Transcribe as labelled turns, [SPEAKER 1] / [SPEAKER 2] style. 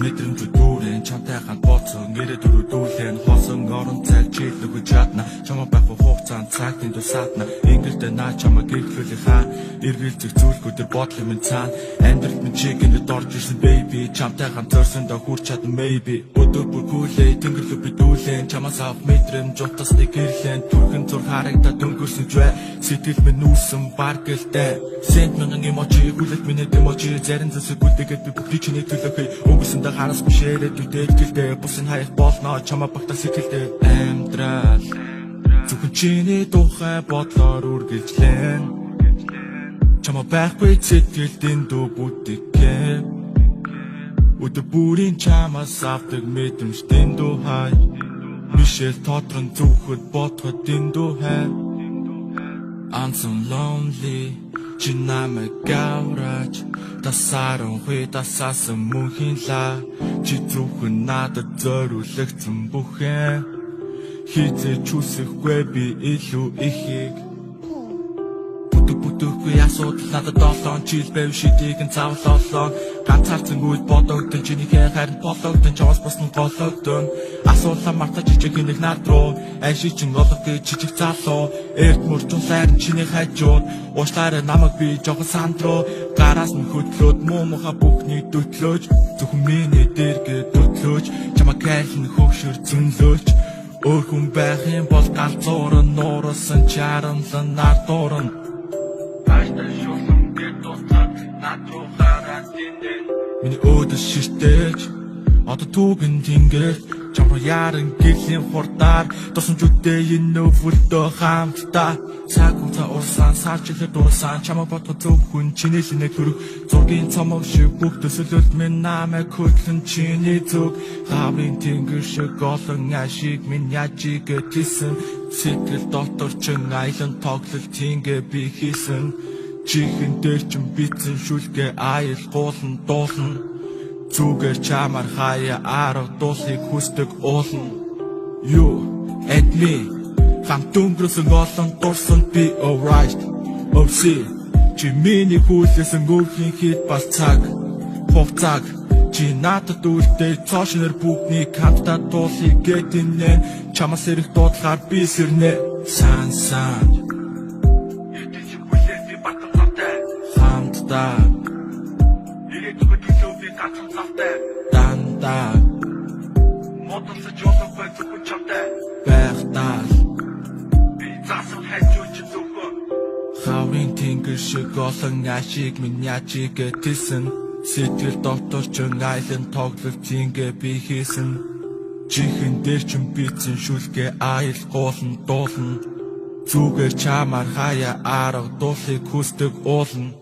[SPEAKER 1] мэдрэмж дүүрэн чамтай хамт боцсон нэрэ дөрүүдүүлэн хосон орон цаг чид нүгэж чадна чамаа байх хугацаанд цагтын тусаадна ингэртэ наа чамаа гэрхлүүлэх хаа эргэл зэг зүйлгүүдэр бодлоо минь цаа амьдрал минь чигэнд орж ирсэн baby чамтай хамт зорсондоо хүрч чадна maybe өдөр бүр күлээ тэнгэр бидүүлэн чамаас авах мэдрэмж утасны гэрлэн түрхэн зур харагдаад өнгөрсөн ч бай сэтгэл минь нүүсэн баргэлтэй сент мянган эмочи хүлэт минь эмочи зарим зүсэг үлдээгээд би бүгдийг чиний төлөөхэй өнгөрсөндөө хараас бишээрээ дүдээлгэлтэй бусын хаях болно чамаа багтаа сэтгэлдээ амьдрал зөвхөн чиний тухай бодлоор үргэлжлэн чамаа байхгүй сэтгэлдэн дүү бүтгэе өдөр бүрийн чамаас авдаг мэдрэмж дэндүү хай Мишэл тодрон зүгхэд бодоход дэндүү хай I'm so lonely чи намайг гавраж тасаран хүй тасасан мөнхийн ла чи зүгхэн надад зориулагдсан бүхэн хизээч үсэхгүй би илүү ихийг Бүтүүхгүй асуудал надад долоон жил байв шидийг нь цавлуулсан ганцаарцсан үед бодогдсон чинийхээ харин болгогдсон чаваас босны гологдсон асуулаа мартаж жижиг нэг над руу айшиг чин олох гэж жижиг залуу эрт мөрчүүлээр чиний хажууд уушлаараа намайг би жоохон сандруу гараас нь хөдлөөд муу муха бүхний төтлөөж зөвхөн миний дэргээ төтлөөж чамаа кайлын хөгшөр зөнлөөж өөр хүн байх юм бол галзуурн нуурсан чарамлан нардуурн Миний өдөс ширтэж одоо түүгэнд ингээд чамруу яран гэлэн хурдаар тусамжуудтай энэ өвөлдөө хамтдаа цаг хугацаа урсан сарчлал дурсан чамаа бодгоо зөвхөн чиний л нэг төрөг зургийн цомог шиг бүх төсөлөлт минь намайг хөдлөн чиний зүг хаврын тэнгэр шиг олон ашиг минь яжиг гэсэн сэтгэл дотор чин айлан тоглол тингээ би хийсэн чихэн дээр чин битсэн шүлгээ аял гуулан дуулна зүгээр чамаар хаяа арга дуулахыг хүсдэг уулна You and me хамт өнгөрсөн олон дурсан би alright Овси чи миний хүлээсэн гүрхийн хит бас цаг хугацааг чи надад үлдээ цоошнэр бүгдний хамтдаа дуулахыг гэдэнэ чамаас ирэх дуудлахаар би сэрнэ сан Данда Мотоцикл жолоогүй зөвхөн чамтай байхдаа би заасан хайж зөвхөн хаврын тэнгэр шиг олон ашиг минь яжиг гэсэн сэтгэл дотор ч айлан тоглол тингээ би хийсэн чихэн дээр ч битсэн шүлгээ аял гуулан дуулна зүгээр чамаар хаяа арга дуулахыг хүсдэг уулна